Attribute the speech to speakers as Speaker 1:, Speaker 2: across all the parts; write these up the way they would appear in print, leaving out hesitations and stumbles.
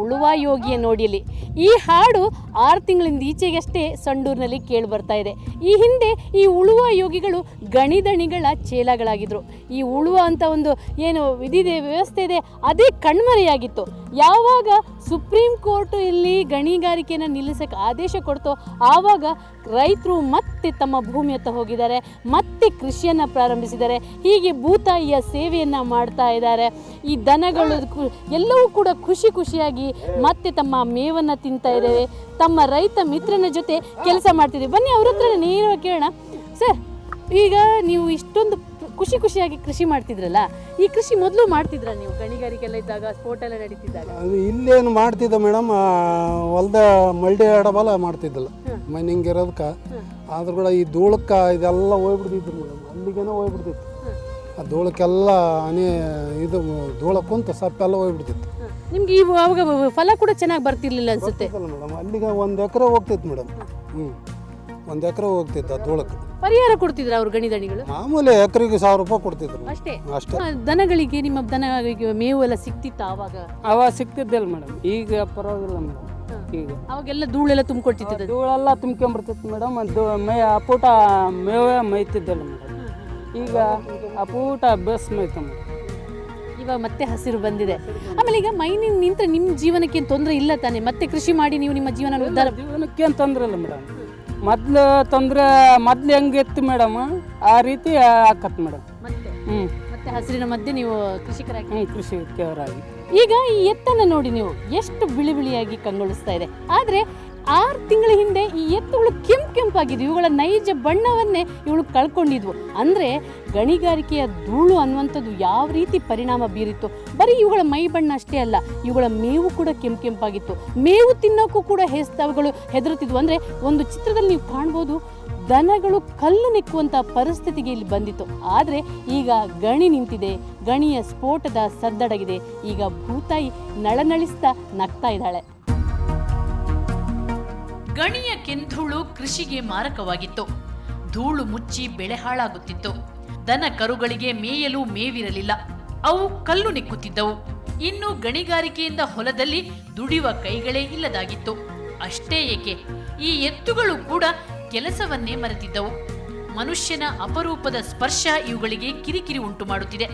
Speaker 1: ಉಳುವ ಯೋಗಿಯ ನೋಡಿಲಿ. ಈ ಹಾಡು 6 ತಿಂಗಳಿಂದ ಈಚೆಗಷ್ಟೇ ಸಂಡೂರಿನಲ್ಲಿ ಕೇಳಿ ಬರ್ತಾ ಇದೆ. ಈ ಹಿಂದೆ ಈ ಉಳುವ ಯೋಗಿಗಳು ಗಣಿದಣಿಗಳ ಚೇಲಾಗಳಾಗಿದ್ದರು. ಈ ಉಳುವ ಅಂತ ಒಂದು ಏನು ವಿಧಿದೆ ವ್ಯವಸ್ಥೆ ಇದೆ ಅದೇ ಕಣ್ಮರೆಯಾಗಿತ್ತು. ಯಾವಾಗ ಸುಪ್ರೀಂ ಕೋರ್ಟ್ ಇಲ್ಲಿ ಗಣಿಗಾರಿಕೆಯನ್ನು ನಿಲ್ಲಿಸಕ್ಕೆ ಆದೇಶ ಕೊಡ್ತೋ ಆವಾಗ ರೈತರು ಮತ್ತೆ ತಮ್ಮ ಭೂಮಿಯತ್ತ ಹೋಗಿದ್ದಾರೆ, ಮತ್ತೆ ಕೃಷಿಯನ್ನು ಪ್ರಾರಂಭಿಸಿದ್ದಾರೆ. ಹೀಗೆ ಭೂತಾಯಿಯ ಸೇವೆಯನ್ನು ಮಾಡ್ತಾ ಇದ್ದಾರೆ. ಈ ದನಗಳು ಎಲ್ಲವೂ ಕೂಡ ಖುಷಿಯಾಗಿ ಮತ್ತೆ ತಮ್ಮ ಮೇವನ್ನು ತಿಂತಾ ಇದ್ದೇವೆ, ತಮ್ಮ ರೈತ ಮಿತ್ರನ ಜೊತೆ ಕೆಲಸ ಮಾಡ್ತಿದ್ದೀವಿ. ಬನ್ನಿ ಅವ್ರ ಹತ್ರ ನೇರವಾಗಿ ಕೇಳೋಣ. ಸರ್, ಈಗ ನೀವು ಇಷ್ಟೊಂದು ಖುಷಿಯಾಗಿ ಕೃಷಿ ಮಾಡ್ತಿದ್ರಲ್ಲ, ಈ ಕೃಷಿ ಮೊದಲು ಮಾಡ್ತಿದ್ರ ನೀವು ಗಣಿಗಾರಿಕೆ ಎಲ್ಲ ಇದ್ದಾಗ, ಸ್ಪೋರ್ಟ್ ಎಲ್ಲ ನಡೀತಿದ್ದಾಗ?
Speaker 2: ಅದು ಇಲ್ಲೇನು ಮಾಡ್ತಿದ್ದ ಮೇಡಮ್, ಹೊಲ್ದ ಮಲ್ಡಿ ಆಡಬಲ್ಲ ಮಾಡ್ತಿದ್ದಲ್ಲ ಮೈನಿಂಗ್ ಇರೋದಕ್ಕೆ. ಆದ್ರೂ ಕೂಡ ಈ ಧೂಳಕ್ಕೆ ಇದೆಲ್ಲ ಹೋಗ್ಬಿಡ್ತಿದ್ರು ಮೇಡಮ್, ಅಲ್ಲಿಗೇನೆ ಹೋಗ್ಬಿಡ್ತಿತ್ತು. ಆ ಧೂಳಕ್ಕೆಲ್ಲ ಇದು ಧೂಳ ಕುಂತ ಸಪ್ಪೆಲ್ಲ ಹೋಗ್ಬಿಡ್ತಿತ್ತು.
Speaker 1: ನಿಮ್ಗೆ ಈ ಅವಾಗ ಫಲ ಕೂಡ ಚೆನ್ನಾಗಿ ಬರ್ತಿರ್ಲಿಲ್ಲ ಅನ್ಸುತ್ತೆ
Speaker 2: ಮೇಡಮ್. ಅಲ್ಲಿಗೆ 1 ಎಕರೆ ಹೋಗ್ತಿತ್ತು ಮೇಡಮ್. 1 ಎಕರೆ ಹೋಗ್ತಿತ್ತು ಆ ಧೂಳಕ್ಕೆ.
Speaker 1: ಪರಿಹಾರ ಕೊಡ್ತಿದ್ರ ಅವ್ರು ಗಣಿದಣಿಗಳು?
Speaker 2: ಮಾಮೂಲಿ ಎಕರೆಗೆ 1000 ರೂಪಾಯಿ ಕೊಡ್ತಿದ್ರು
Speaker 1: ಅಷ್ಟೇ.
Speaker 2: ಅಷ್ಟೇ.
Speaker 1: ದನಗಳಿಗೆ ನಿಮ್ಮ ದನಗಳಿಗೆ ಮೇವು ಎಲ್ಲ ಸಿಕ್ತಿತ್ತ
Speaker 3: ಅವಾಗ ಸಿಕ್ತಿದ್ದಿಲ್ಲ ಮೇಡಮ್. ಈಗ ಪರವಾಗಿಲ್ಲ ಮೇಡಮ್. ಈಗ
Speaker 1: ಅವಾಗೆಲ್ಲ ಧೂಳೆಲ್ಲ ತುಂಬಿಕೊಡ್ತಿತ್ತು,
Speaker 3: ಧೂಳೆಲ್ಲ ತುಂಬ್ಕೊಂಡ್ಬಿಡ್ತಿತ್ತು ಮೇಡಮ್. ಅಪೂಟ ಮೇವೇ ಮೈತಿದ್ದಿಲ್ಲ ಮೇಡಮ್. ಈಗ ಅಪೂಟ ಬೇಸ್ ಮೈತ ಮೇಡಮ್.
Speaker 1: ಇವಾಗ ಮತ್ತೆ ಹಸಿರು ಬಂದಿದೆ. ಆಮೇಲೆ ಈಗ ಮೈನಿಂಗ್ ನಿಂತ್ರೆ ನಿಮ್ಮ ಜೀವನಕ್ಕೆ ತೊಂದರೆ ಇಲ್ಲ ತಾನೆ? ಮತ್ತೆ ಕೃಷಿ ಮಾಡಿ ನೀವು ನಿಮ್ಮ ಜೀವನ ಉದ್ಧಾರ?
Speaker 3: ಜೀವನಕ್ಕೆ ಏನು ತೊಂದರೆ ಇಲ್ಲ ಮೇಡಮ್. ಮೊದ್ಲು ಹೆಂಗಿತ್ತು ಮೇಡಮ್ ಆ ರೀತಿ ಆಕತ್ ಮೇಡಮ್.
Speaker 1: ಮತ್ತೆ ಹಸಿರಿನ ಮಧ್ಯೆ ನೀವು ಕೃಷಿಕರಾಗಿ
Speaker 3: ಕೃಷಿಕರಾಗಿ
Speaker 1: ಈಗ ಈ ಎತ್ತನ್ನು ನೋಡಿ ನೀವು ಎಷ್ಟು ಬಿಳಿಯಾಗಿ ಕಂಗೊಳಿಸ್ತಾ ಇದೆ. ಆದರೆ 6 ತಿಂಗಳ ಹಿಂದೆ ಈ ಎತ್ತುಗಳು ಕೆಂಪಾಗಿದ್ವು. ಇವುಗಳ ನೈಜ ಬಣ್ಣವನ್ನೇ ಇವಳು ಕಳ್ಕೊಂಡಿದ್ವು. ಅಂದರೆ ಗಣಿಗಾರಿಕೆಯ ಧೂಳು ಅನ್ನುವಂಥದ್ದು ಯಾವ ರೀತಿ ಪರಿಣಾಮ ಬೀರಿತ್ತು. ಬರೀ ಇವುಗಳ ಮೈ ಬಣ್ಣ ಅಷ್ಟೇ ಅಲ್ಲ, ಇವುಗಳ ಮೇವು ಕೂಡ ಕೆಂಪಾಗಿತ್ತು. ಮೇವು ತಿನ್ನೋಕ್ಕೂ ಕೂಡ ಅವುಗಳು ಹೆದರುತ್ತಿದ್ವು. ಅಂದರೆ ಒಂದು ಚಿತ್ರದಲ್ಲಿ ನೀವು ಕಾಣ್ಬೋದು, ದನಗಳು ಕಲ್ಲು ನೆಕ್ಕುವಂಥ ಪರಿಸ್ಥಿತಿಗೆ ಇಲ್ಲಿ ಬಂದಿತ್ತು. ಆದರೆ ಈಗ ಗಣಿ ನಿಂತಿದೆ, ಗಣಿಯ ಸ್ಫೋಟದ ಸದ್ದಡಗಿದೆ. ಈಗ ಭೂತಾಯಿ ನಳನಳಿಸ್ತಾ ನಗ್ತಾ ಇದ್ದಾಳೆ. ಗಣಿಯ ಕೆಂಧೂಳು ಕೃಷಿಗೆ ಮಾರಕವಾಗಿತ್ತು. ಧೂಳು ಮುಚ್ಚಿ ಬೆಳೆ ಹಾಳಾಗುತ್ತಿತ್ತು. ದನ ಕರುಗಳಿಗೆ ಮೇಯಲು ಮೇವಿರಲಿಲ್ಲ, ಅವು ಕಲ್ಲು ನೆಕ್ಕುತ್ತಿದ್ದವು. ಇನ್ನು ಗಣಿಗಾರಿಕೆಯಿಂದ ಹೊಲದಲ್ಲಿ ದುಡಿಯುವ ಕೈಗಳೇ ಇಲ್ಲದಾಗಿತ್ತು. ಅಷ್ಟೇ ಏಕೆ, ಈ ಎತ್ತುಗಳು ಕೂಡ ಕೆಲಸವನ್ನೇ ಮರೆತಿದ್ದವು. ಮನುಷ್ಯನ ಅಪರೂಪದ ಸ್ಪರ್ಶ ಇವುಗಳಿಗೆ ಕಿರಿಕಿರಿ ಉಂಟು ಮಾಡುತ್ತಿದೆ.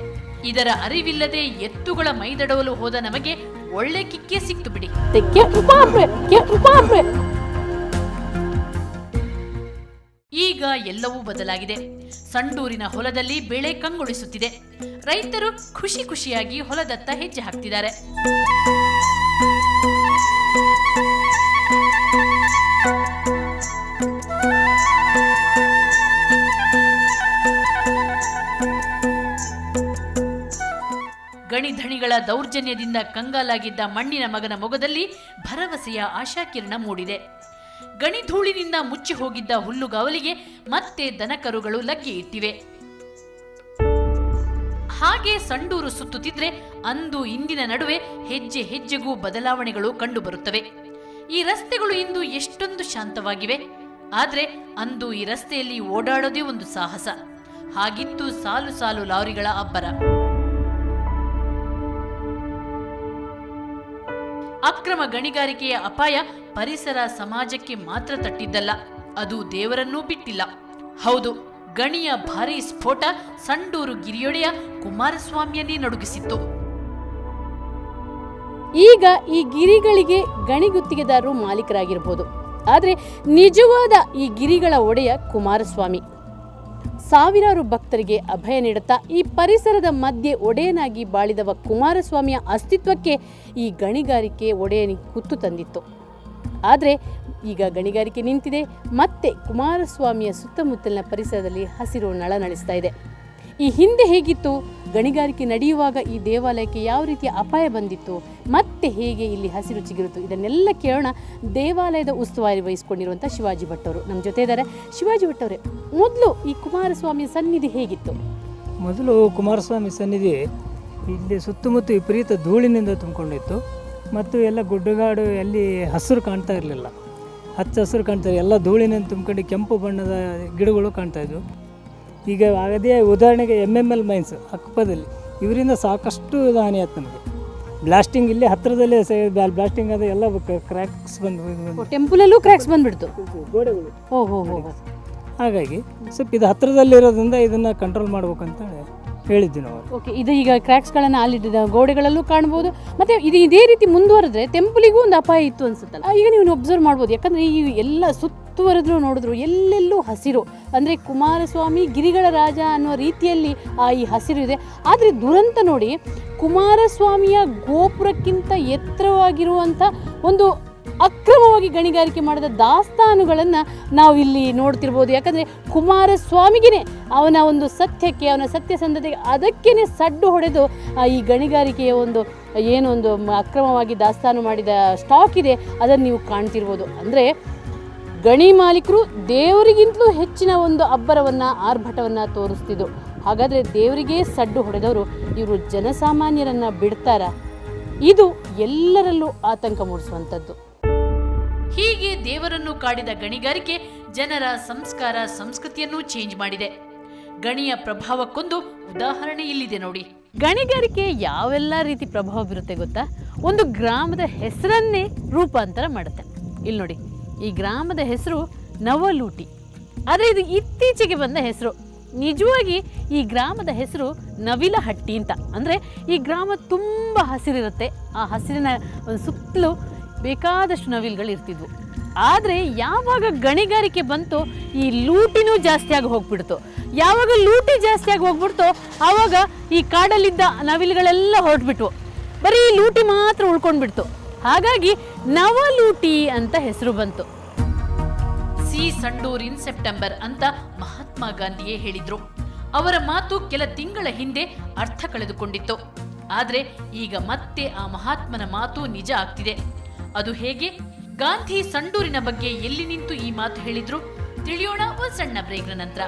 Speaker 1: ಇದರ ಅರಿವಿಲ್ಲದೆ ಎತ್ತುಗಳ ಮೈದಡವಲು ಹೋದ ನಮಗೆ ಒಳ್ಳೆ ಕಿಕ್ಕೆ ಸಿಕ್ತು ಬಿಡಿ. ಈಗ ಎಲ್ಲವೂ ಬದಲಾಗಿದೆ. ಸಂಡೂರಿನ ಹೊಲದಲ್ಲಿ ಬೆಳೆ ಕಂಗೊಳಿಸುತ್ತಿದೆ. ರೈತರು ಖುಷಿಯಾಗಿ ಹೊಲದತ್ತ ಹೆಜ್ಜೆ ಹಾಕ್ತಿದ್ದಾರೆ. ಗಣಿಧಣಿಗಳ ದೌರ್ಜನ್ಯದಿಂದ ಕಂಗಾಲಾಗಿದ್ದ ಮಣ್ಣಿನ ಮಗನ ಮೊಗದಲ್ಲಿ ಭರವಸೆಯ ಆಶಾಕಿರಣ ಮೂಡಿದೆ. ಗಣಿಧೂಳಿನಿಂದ ಮುಚ್ಚಿ ಹೋಗಿದ್ದ ಹುಲ್ಲುಗಾವಲಿಗೆ ಮತ್ತೆ ದನಕರುಗಳು ಲಗ್ಗೆ ಇಟ್ಟಿವೆ. ಹಾಗೆ ಸಂಡೂರು ಸುತ್ತುತ್ತಿದ್ರೆ ಅಂದು ಇಂದಿನ ನಡುವೆ ಹೆಜ್ಜೆಗೂ ಬದಲಾವಣೆಗಳು ಕಂಡುಬರುತ್ತವೆ. ಈ ರಸ್ತೆಗಳು ಇಂದು ಎಷ್ಟೊಂದು ಶಾಂತವಾಗಿವೆ. ಆದ್ರೆ ಅಂದು ಈ ರಸ್ತೆಯಲ್ಲಿ ಓಡಾಡೋದೇ ಒಂದು ಸಾಹಸ. ಹಾಗಿತ್ತು ಸಾಲು ಲಾರಿಗಳ ಅಬ್ಬರ. ಅಕ್ರಮ ಗಣಿಗಾರಿಕೆಯ ಅಪಾಯ ಪರಿಸರ ಸಮಾಜಕ್ಕೆ ಮಾತ್ರ ತಟ್ಟಿದ್ದಲ್ಲ, ಅದು ದೇವರನ್ನೂ ಬಿಟ್ಟಿಲ್ಲ. ಹೌದು, ಗಣಿಯ ಭಾರೀ ಸ್ಫೋಟ ಸಂಡೂರು ಗಿರಿಯೊಡೆಯ ಕುಮಾರಸ್ವಾಮಿಯನ್ನೇ ನಡುಗಿಸಿತ್ತು. ಈಗ ಈ ಗಿರಿಗಳಿಗೆ ಗಣಿ ಗುತ್ತಿಗೆದಾರರು ಮಾಲೀಕರಾಗಿರಬಹುದು, ಆದರೆ ನಿಜವಾದ ಈ ಗಿರಿಗಳ ಒಡೆಯ ಕುಮಾರಸ್ವಾಮಿ. ಸಾವಿರಾರು ಭಕ್ತರಿಗೆ ಅಭಯ ನೀಡುತ್ತಾ ಈ ಪರಿಸರದ ಮಧ್ಯೆ ಒಡೆಯನಾಗಿ ಬಾಳಿದವ ಕುಮಾರಸ್ವಾಮಿಯ ಅಸ್ತಿತ್ವಕ್ಕೆ ಈ ಗಣಿಗಾರಿಕೆ ಒಡೆಯನಿಗೆ ಕುತ್ತು ತಂದಿತ್ತು. ಆದರೆ ಈಗ ಗಣಿಗಾರಿಕೆ ನಿಂತಿದೆ, ಮತ್ತೆ ಕುಮಾರಸ್ವಾಮಿಯ ಸುತ್ತಮುತ್ತಲಿನ ಪರಿಸರದಲ್ಲಿ ಹಸಿರು ನಳನಳಿಸ್ತಾ ಇದೆ. ಈ ಹಿಂದೆ ಹೇಗಿತ್ತು, ಗಣಿಗಾರಿಕೆ ನಡೆಯುವಾಗ ಈ ದೇವಾಲಯಕ್ಕೆ ಯಾವ ರೀತಿಯ ಅಪಾಯ ಬಂದಿತ್ತು, ಮತ್ತೆ ಹೇಗೆ ಇಲ್ಲಿ ಹಸಿರು ಚಿಗುರಿತು, ಇದನ್ನೆಲ್ಲ ಕೇಳೋಣ. ದೇವಾಲಯದ ಉಸ್ತುವಾರಿ ವಹಿಸಿಕೊಂಡಿರುವಂಥ ಶಿವಾಜಿ ಭಟ್ ಅವರು ನಮ್ಮ ಜೊತೆ ಇದ್ದಾರೆ. ಶಿವಾಜಿ ಭಟ್ ಅವರೇ, ಮೊದಲು ಈ ಕುಮಾರಸ್ವಾಮಿಯ ಸನ್ನಿಧಿ ಹೇಗಿತ್ತು?
Speaker 4: ಮೊದಲು ಕುಮಾರಸ್ವಾಮಿ ಸನ್ನಿಧಿ ಇಲ್ಲಿ ಸುತ್ತಮುತ್ತ ವಿಪರೀತ ಧೂಳಿನಿಂದ ತುಂಬಿಕೊಂಡಿತ್ತು. ಮತ್ತು ಎಲ್ಲ ಗುಡ್ಡಗಾಡು ಎಲ್ಲಿ ಹಸಿರು ಕಾಣ್ತಾ ಇರಲಿಲ್ಲ, ಹಚ್ಚ ಹಸಿರು ಕಾಣ್ತಾ ಎಲ್ಲ ಧೂಳಿನಿಂದ ತುಂಬಿಕೊಂಡು ಕೆಂಪು ಬಣ್ಣದ ಗಿಡಗಳು ಕಾಣ್ತಾಯಿದ್ವು. ಈಗ ಅದೇ ಉದಾಹರಣೆಗೆ MML ಮೈನ್ಸ್ ಅಕ್ಕಪಕ್ಕದಲ್ಲಿ ಇವರಿಂದ ಸಾಕಷ್ಟು ಹಾನಿ ಆಯ್ತು ನಮಗೆ. ಬ್ಲಾಸ್ಟಿಂಗ್ ಇಲ್ಲೇ ಹತ್ತಿರದಲ್ಲೇ ಬ್ಲಾಸ್ಟಿಂಗ್ ಆದ ಎಲ್ಲ ಕ್ರ್ಯಾಕ್ಸ್ ಬಂದು
Speaker 1: ಟೆಂಪಲಲ್ಲೂ ಕ್ರ್ಯಾಕ್ಸ್ ಬಂದ್ಬಿಡ್ತು.
Speaker 4: ಗೋಡೆಗಳು.
Speaker 1: ಓಹೋ ಹೋ.
Speaker 4: ಹಾಗಾಗಿ ಸ್ವಲ್ಪ ಇದು ಹತ್ತಿರದಲ್ಲಿರೋದ್ರಿಂದ ಇದನ್ನು ಕಂಟ್ರೋಲ್ ಮಾಡ್ಬೇಕಂತ ಹೇಳಿದ್ವಿ ನಾವು.
Speaker 1: ಓಕೆ, ಇದು ಈಗ ಕ್ರ್ಯಾಕ್ಸ್ಗಳನ್ನು ಅಲ್ಲಿದ್ದ ಗೋಡೆಗಳಲ್ಲೂ ಕಾಣ್ಬೋದು. ಮತ್ತು ಇದು ಇದೇ ರೀತಿ ಮುಂದುವರೆದ್ರೆ ಟೆಂಪಲಿಗೂ ಒಂದು ಅಪಾಯ ಇತ್ತು ಅನ್ಸುತ್ತಲ್ಲ. ಈಗ ನೀವು ಒಬ್ಸರ್ವ್ ಮಾಡ್ಬೋದು, ಯಾಕಂದರೆ ಈ ಎಲ್ಲ ಸುತ್ತುವರೆದ್ರು ನೋಡಿದ್ರು ಎಲ್ಲೆಲ್ಲೂ ಹಸಿರು, ಅಂದರೆ ಕುಮಾರಸ್ವಾಮಿ ಗಿರಿಗಳ ರಾಜ ಅನ್ನೋ ರೀತಿಯಲ್ಲಿ ಈ ಹಸಿರು ಇದೆ. ಆದರೆ ದುರಂತ ನೋಡಿ, ಕುಮಾರಸ್ವಾಮಿಯ ಗೋಪುರಕ್ಕಿಂತ ಎತ್ತರವಾಗಿರುವಂಥ ಒಂದು ಅಕ್ರಮವಾಗಿ ಗಣಿಗಾರಿಕೆ ಮಾಡಿದ ದಾಸ್ತಾನುಗಳನ್ನು ನಾವು ಇಲ್ಲಿ ನೋಡ್ತಿರ್ಬೋದು. ಯಾಕಂದರೆ ಕುಮಾರಸ್ವಾಮಿಗೇ ಅವನ ಒಂದು ಸತ್ಯಕ್ಕೆ, ಅವನ ಸತ್ಯಸಂಧತೆಗೆ ಅದಕ್ಕೇ ಸಡ್ಡು ಹೊಡೆದು ಈ ಗಣಿಗಾರಿಕೆಯ ಏನೊಂದು ಅಕ್ರಮವಾಗಿ ದಾಸ್ತಾನು ಮಾಡಿದ ಸ್ಟಾಕ್ ಇದೆ ಅದನ್ನು ನೀವು ಕಾಣ್ತಿರ್ಬೋದು. ಅಂದರೆ ಗಣಿ ಮಾಲೀಕರು ದೇವರಿಗಿಂತಲೂ ಹೆಚ್ಚಿನ ಒಂದು ಅಬ್ಬರವನ್ನು, ಆರ್ಭಟವನ್ನು ತೋರಿಸ್ತಿದ್ರು. ಹಾಗಾದರೆ ದೇವರಿಗೆ ಸಡ್ಡು ಹೊಡೆದವರು ಇವರು ಜನಸಾಮಾನ್ಯರನ್ನು ಬಿಡ್ತಾರಾ? ಇದು ಎಲ್ಲರಲ್ಲೂ ಆತಂಕ ಮೂಡಿಸುವಂಥದ್ದು. ಹೀಗೆ ದೇವರನ್ನು ಕಾಡಿದ ಗಣಿಗಾರಿಕೆ ಜನರ ಸಂಸ್ಕಾರ, ಸಂಸ್ಕೃತಿಯನ್ನು ಚೇಂಜ್ ಮಾಡಿದೆ. ಗಣಿಯ ಪ್ರಭಾವಕ್ಕೊಂದು ಉದಾಹರಣೆ ಇಲ್ಲಿದೆ ನೋಡಿ. ಗಣಿಗಾರಿಕೆ ಯಾವೆಲ್ಲ ರೀತಿ ಪ್ರಭಾವ ಬೀರುತ್ತೆ ಗೊತ್ತಾ? ಒಂದು ಗ್ರಾಮದ ಹೆಸರನ್ನೇ ರೂಪಾಂತರ ಮಾಡುತ್ತೆ. ಇಲ್ಲಿ ನೋಡಿ, ಈ ಗ್ರಾಮದ ಹೆಸರು ನವಲೂಟಿ, ಆದರೆ ಇದು ಇತ್ತೀಚೆಗೆ ಬಂದ ಹೆಸರು. ನಿಜವಾಗಿ ಈ ಗ್ರಾಮದ ಹೆಸರು ನವಿಲಹಟ್ಟಿ ಅಂತ. ಅಂದರೆ ಈ ಗ್ರಾಮ ತುಂಬ ಹಸಿರಿರುತ್ತೆ, ಆ ಹಸಿರಿನ ಒಂದು ಸುತ್ತಲೂ ಬೇಕಾದಷ್ಟು ನವಿಲುಗಳು ಇರ್ತಿದ್ವು. ಆದರೆ ಯಾವಾಗ ಗಣಿಗಾರಿಕೆ ಬಂತೋ ಈ ಲೂಟಿನೂ ಜಾಸ್ತಿಯಾಗಿ ಹೋಗ್ಬಿಡ್ತು. ಯಾವಾಗ ಲೂಟಿ ಜಾಸ್ತಿಯಾಗಿ ಹೋಗ್ಬಿಡ್ತೋ ಆವಾಗ ಈ ಕಾಡಲ್ಲಿದ್ದ ನವಿಲುಗಳೆಲ್ಲ ಹೊರಟ್ಬಿಟ್ವು, ಬರೀ ಈ ಲೂಟಿ ಮಾತ್ರ ಉಳ್ಕೊಂಡ್ಬಿಡ್ತು. ಹಾಗಾಗಿ ನವಲೂಟಿ ಅಂತ ಹೆಸರು ಬಂತು. ಸಿ ಸಂಡೂರ್ ಇನ್ ಸೆಪ್ಟೆಂಬರ್ ಅಂತ ಮಹಾತ್ಮ ಗಾಂಧಿಯೇ ಹೇಳಿದ್ರು. ಅವರ ಮಾತು ಕೆಲ ತಿಂಗಳ ಹಿಂದೆ ಅರ್ಥ ಕಳೆದುಕೊಂಡಿತ್ತು. ಆದರೆ ಈಗ ಮತ್ತೆ ಆ ಮಹಾತ್ಮನ ಮಾತು ನಿಜ ಆಗ್ತಿದೆ. ಅದು ಹೇಗೆ? ಗಾಂಧಿ ಸಂಡೂರಿನ ಬಗ್ಗೆ ಎಲ್ಲಿ ನಿಂತು ಈ ಮಾತು ಹೇಳಿದ್ರು ತಿಳಿಯೋಣ ಒಂದು ಸಣ್ಣ ಬ್ರೇಕ್ನ ನಂತರ.